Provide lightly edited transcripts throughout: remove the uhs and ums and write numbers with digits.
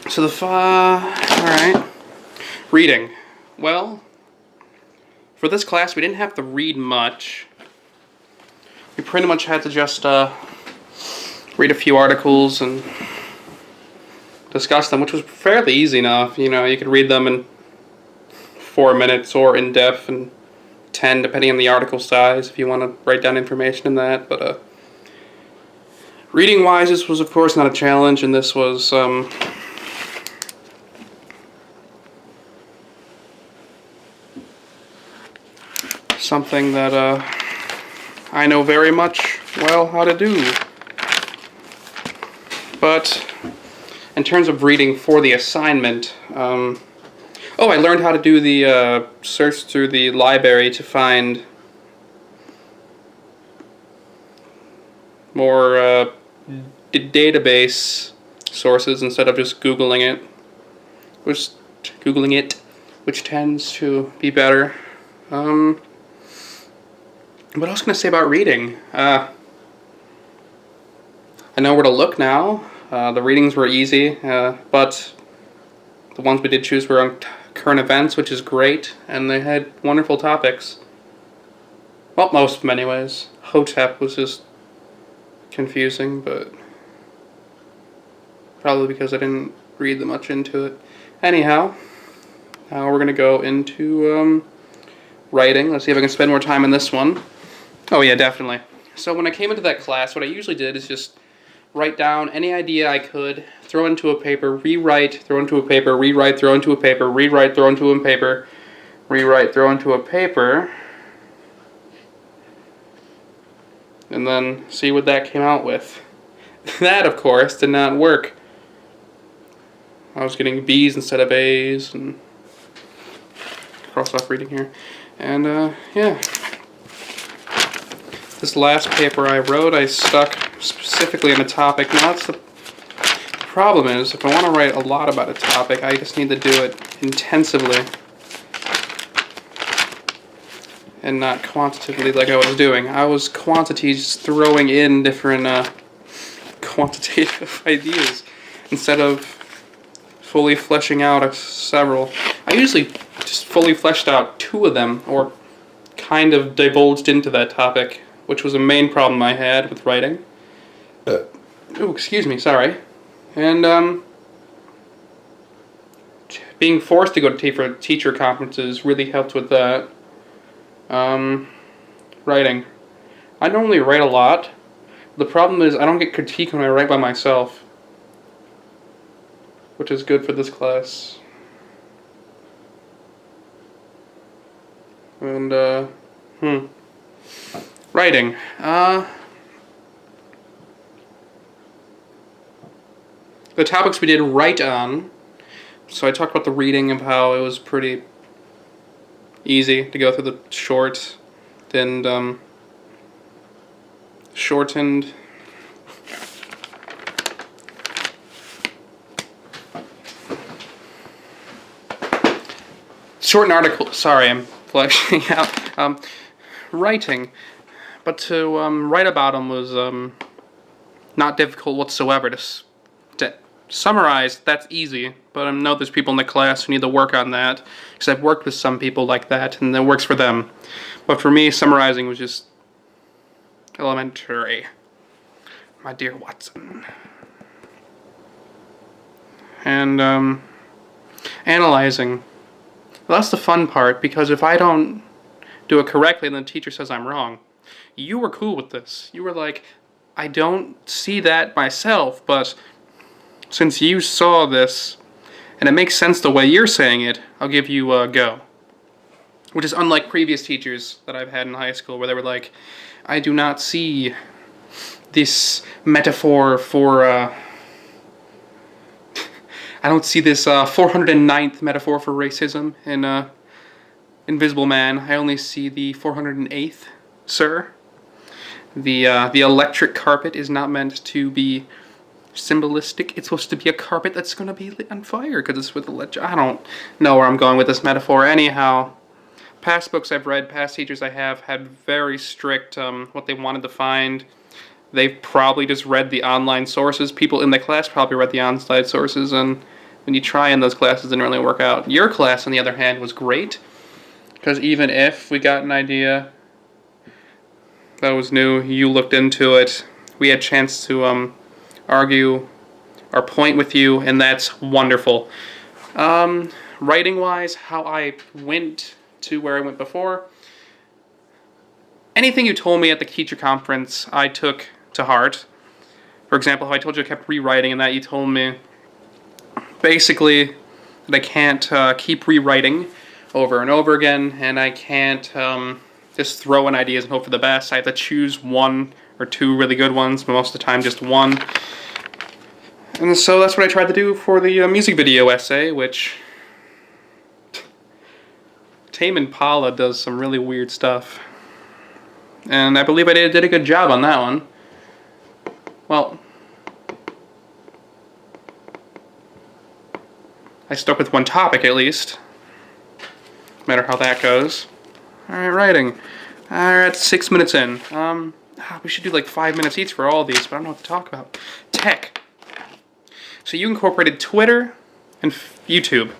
So alright. Reading. Well, for this class we didn't have to read much. We pretty much had to just read a few articles and discuss them, which was fairly easy enough. You know, you could read them in 4 minutes or in depth in 10, depending on the article size, if you want to write down information in that. But reading-wise, this was, of course, not a challenge, and this was something that I know very much well how to do. But in terms of reading for the assignment, I learned how to do the search through the library to find more database sources instead of just Googling it, which tends to be better. What else can I say about reading? I know where to look now. The readings were easy, but the ones we did choose were on current events, which is great, and they had wonderful topics. Well, most of them anyways. Hotep was just confusing, but probably because I didn't read that much into it. Anyhow, now we're going to go into writing. Let's see if I can spend more time on this one. Oh yeah, definitely. So when I came into that class, what I usually did is just write down any idea I could, throw into a paper, rewrite, throw into a paper, rewrite, throw into a paper, rewrite, throw into a paper, rewrite, throw into a paper, and then see what that came out with. That, of course, did not work. I was getting B's instead of A's, and cross off reading here. And, yeah. This last paper I wrote, I stuck specifically on a topic. Now, that's the problem is, if I want to write a lot about a topic, I just need to do it intensively and not quantitatively like I was doing. I was quantities throwing in different quantitative ideas instead of fully fleshing out several. I usually just fully fleshed out 2 of them, or kind of divulged into that topic, which was a main problem I had with writing. Oh, excuse me, sorry. And being forced to go to teacher conferences really helped with that. Writing. I normally write a lot. The problem is I don't get critique when I write by myself, which is good for this class. And, writing. The topics we did write on, so I talked about the reading of how it was pretty easy to go through the short and shortened article. Sorry, I'm fleshing out. Writing, but to write about them was not difficult whatsoever. To summarize, that's easy, but I know there's people in the class who need to work on that, because I've worked with some people like that, and it works for them. But for me, summarizing was just elementary, my dear Watson. And analyzing. Well, that's the fun part, because if I don't do it correctly and the teacher says I'm wrong, you were cool with this. You were like, I don't see that myself, but since you saw this, and it makes sense the way you're saying it, I'll give you a go. Which is unlike previous teachers that I've had in high school, where they were like, I do not see this metaphor for, I don't see this 409th metaphor for racism in Invisible Man. I only see the 408th, sir. The electric carpet is not meant to be symbolistic. It's supposed to be a carpet that's going to be lit on fire because it's with electric. I don't know where I'm going with this metaphor. Anyhow, past books I've read, past teachers I have had very strict what they wanted to find. They've probably just read the online sources. People in the class probably read the on-site sources, and when you try in those classes, didn't really work out. Your class, on the other hand, was great, because even if we got an idea that was new, you looked into it, we had a chance to argue our point with you, and that's wonderful. Writing-wise, how I went to where I went before, anything you told me at the teacher conference, I took to heart. For example, how I told you I kept rewriting, and that you told me basically that I can't keep rewriting over and over again, and I can't just throw in ideas and hope for the best. I have to choose one or two really good ones, but most of the time just one. And so that's what I tried to do for the music video essay, which Tame Impala does some really weird stuff. And I believe I did a good job on that one. Well, I stuck with one topic at least. No matter how that goes. Alright, writing. Alright, 6 minutes in. We should do like 5 minutes each for all these, but I don't know what to talk about. Tech. So you incorporated Twitter and YouTube.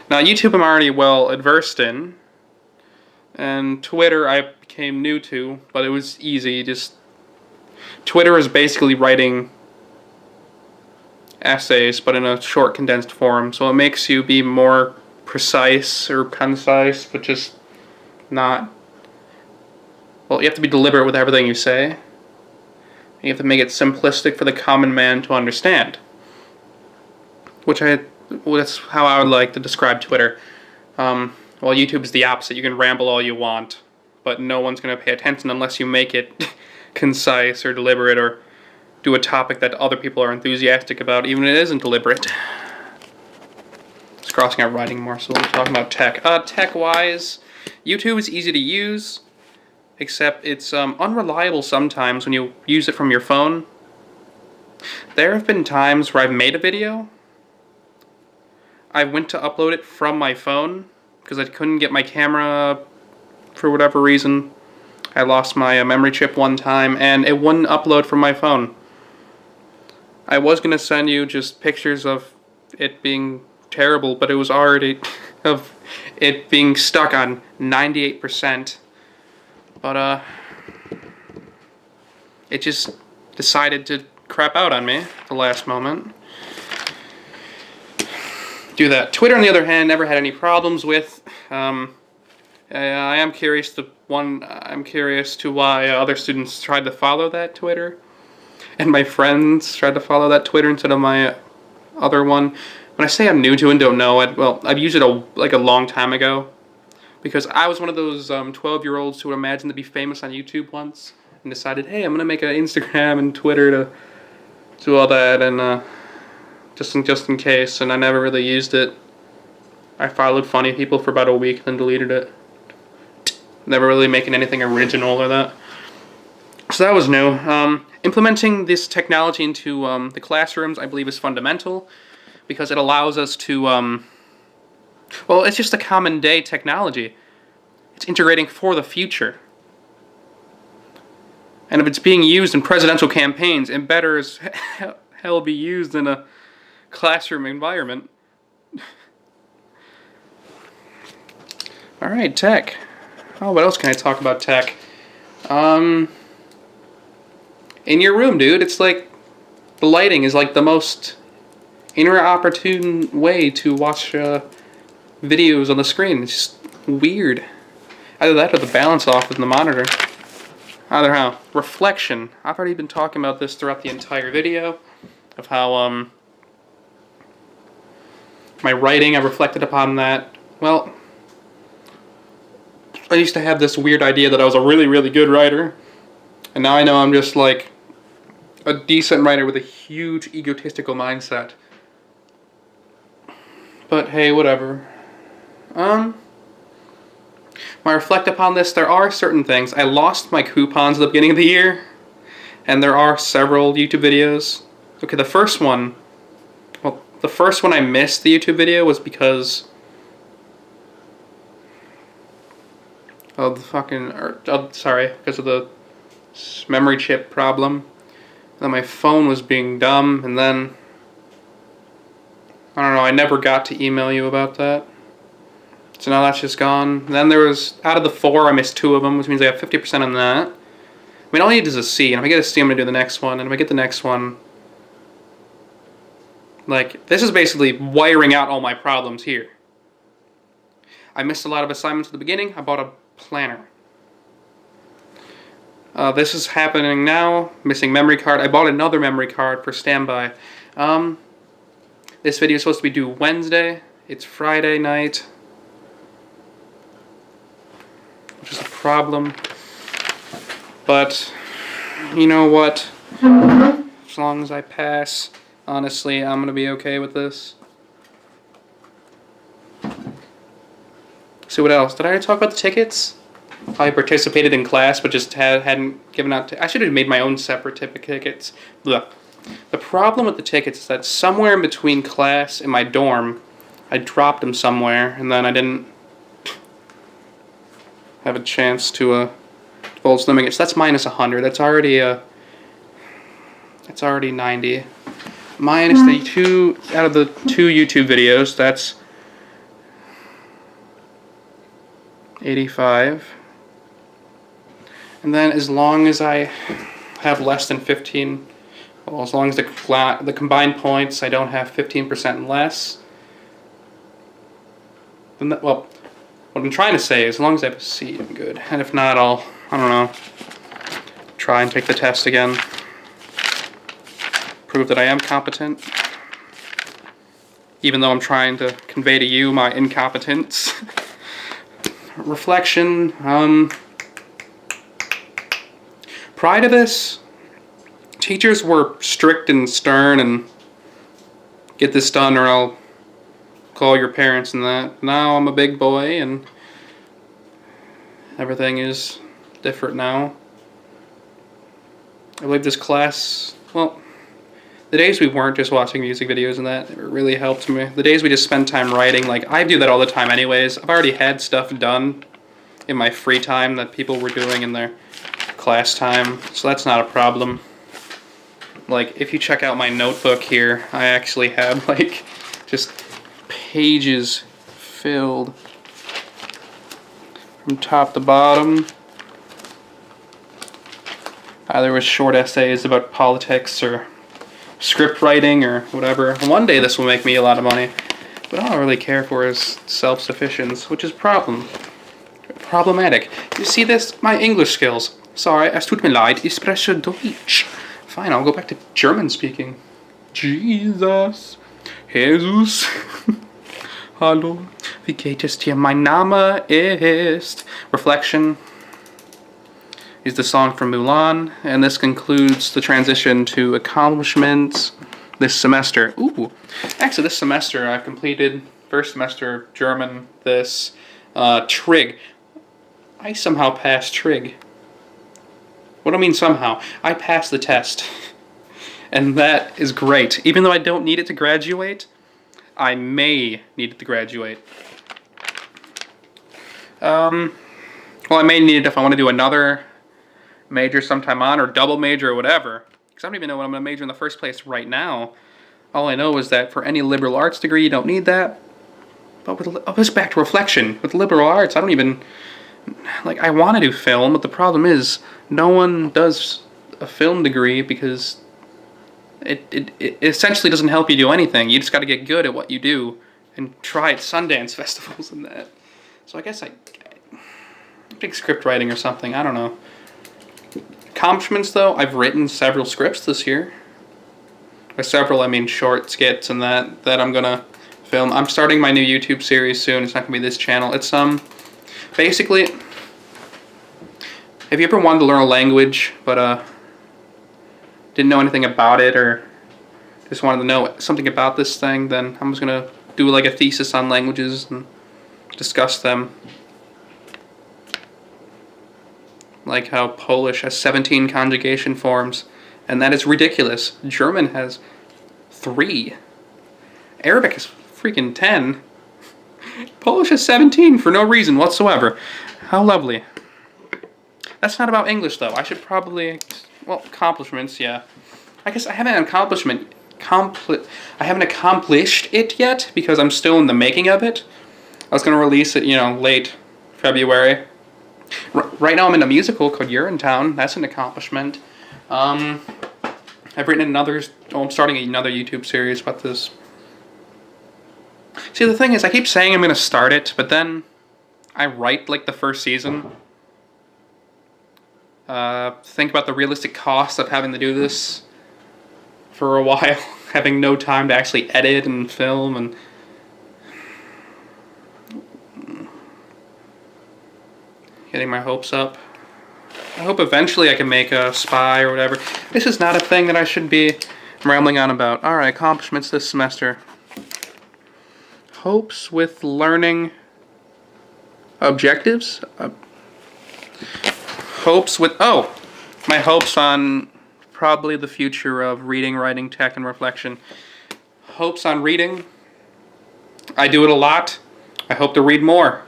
Now YouTube I'm already well adversed in. And Twitter I became new to, but it was easy. Just Twitter is basically writing essays, but in a short, condensed form. So it makes you be more precise or concise, but just not. Well, you have to be deliberate with everything you say. You have to make it simplistic for the common man to understand. That's how I would like to describe Twitter. Well, YouTube is the opposite. You can ramble all you want, but no one's going to pay attention unless you make it concise or deliberate or do a topic that other people are enthusiastic about, even if it isn't deliberate. It's crossing out writing more, so we're talking about tech. Tech-wise, YouTube is easy to use, except it's unreliable sometimes when you use it from your phone. There have been times where I've made a video, I went to upload it from my phone, because I couldn't get my camera for whatever reason. I lost my memory chip one time, and it wouldn't upload from my phone. I was going to send you just pictures of it being terrible, but it was already of it being stuck on 98%. But it just decided to crap out on me at the last moment. Do that. Twitter, on the other hand, never had any problems with. I am curious to why other students tried to follow that Twitter, and my friends tried to follow that Twitter instead of my other one. When I say I'm new to it and don't know it, well, I've used it a long time ago, because I was one of those 12-year-olds who imagined to be famous on YouTube once and decided, hey, I'm gonna make an Instagram and Twitter to do all that, and just in case, and I never really used it. I followed funny people for about a week, then deleted it. Never really making anything original or that. So that was new. Implementing this technology into the classrooms, I believe, is fundamental, because it allows us to, well, it's just a common day technology. It's integrating for the future. And if it's being used in presidential campaigns, it better as hell be used in a classroom environment. Alright, tech. Oh, what else can I talk about tech? In your room, dude, it's like the lighting is like the most inopportune way to watch videos on the screen. It's just weird. Either that or the balance off in the monitor. Either how. Reflection. I've already been talking about this throughout the entire video of how my writing, I reflected upon that. Well, I used to have this weird idea that I was a really, really good writer, and now I know I'm just like a decent writer with a huge egotistical mindset. But hey, whatever. When I reflect upon this, there are certain things. I lost my coupons at the beginning of the year, and there are several YouTube videos. Okay, the first one I missed the YouTube video was because of the because of the memory chip problem. And then my phone was being dumb, and then I don't know, I never got to email you about that. So now that's just gone. Then there was, out of the 4, I missed 2 of them, which means I got 50% on that. I mean, all I need is a C, and if I get a C, I'm going to do the next one, and if I get the next one... Like, this is basically wiring out all my problems here. I missed a lot of assignments at the beginning. I bought a planner. This is happening now. Missing memory card. I bought another memory card for standby. This video is supposed to be due Wednesday. It's Friday night, which is a problem. But, you know what? As long as I pass, honestly, I'm going to be okay with this. See what else? Did I already talk about the tickets? I participated in class, but just hadn't given out... I should have made my own separate tickets. Blah. The problem with the tickets is that somewhere in between class and my dorm, I dropped them somewhere, and then I didn't have a chance to divulge them again. So that's minus 100. That's already that's already 90. Minus the 2 out of the 2 YouTube videos. That's 85. And then as long as I have less than 15, well, as long as the combined points I don't have 15% less, then that, well, what I'm trying to say is as long as I have a C, I'm good. And if not, I don't know, try and take the test again. Prove that I am competent. Even though I'm trying to convey to you my incompetence. Reflection, prior to this, teachers were strict and stern and get this done or I'll call your parents and that. Now I'm a big boy and everything is different now. I believe this class, well, the days we weren't just watching music videos and that, it really helped me. The days we just spend time writing, like, I do that all the time anyways. I've already had stuff done in my free time that people were doing in their class time, so that's not a problem. Like, if you check out my notebook here, I actually have, like, just pages filled from top to bottom. Either with short essays about politics or script writing or whatever. One day this will make me a lot of money, but all I really care for is self-sufficiency, which is problematic. You see this? My English skills. Sorry, es tut mir leid, ich spreche Deutsch. Fine, I'll go back to German speaking. Jesus. Jesus. Hallo. Wie geht es dir? Mein Name ist... Reflection is the song from Mulan, and this concludes the transition to accomplishments this semester. Ooh, actually this semester I've completed first semester German, this trig. I somehow passed trig. What do I mean somehow? I passed the test. And that is great. Even though I don't need it to graduate, I may need it to graduate. Well, I may need it if I want to do another major sometime on, or double major or whatever. Because I don't even know what I'm going to major in the first place right now. All I know is that for any liberal arts degree, you don't need that. But with this back to reflection. With liberal arts, I don't even... Like, I want to do film, but the problem is no one does a film degree because it essentially doesn't help you do anything. You just got to get good at what you do and try at Sundance festivals and that. So I guess I think script writing or something. I don't know. Accomplishments, though, I've written several scripts this year. By several, I mean short skits and that I'm gonna film. I'm starting my new YouTube series soon. It's not gonna be this channel. It's basically, have you ever wanted to learn a language but didn't know anything about it, or just wanted to know something about this thing? Then I'm just gonna do like a thesis on languages and discuss them. Like how Polish has 17 conjugation forms, and that is ridiculous. German has 3. Arabic has freaking 10. Polish has 17 for no reason whatsoever. How lovely. That's not about English, though. I should probably... Well, accomplishments, yeah. I guess I have an accomplishment I haven't accomplished it yet because I'm still in the making of it. I was going to release it, late February. Right now I'm in a musical called Urinetown. That's an accomplishment. I've written I'm starting another YouTube series about this. See, the thing is, I keep saying I'm going to start it, but then I write, like, the first season. Think about the realistic cost of having to do this for a while, having no time to actually edit and film, and getting my hopes up. I hope eventually I can make a spy or whatever. This is not a thing that I should be rambling on about. Alright, accomplishments this semester. Hopes with learning objectives? Hopes with... Oh! My hopes on probably the future of reading, writing, tech, and reflection. Hopes on reading. I do it a lot. I hope to read more.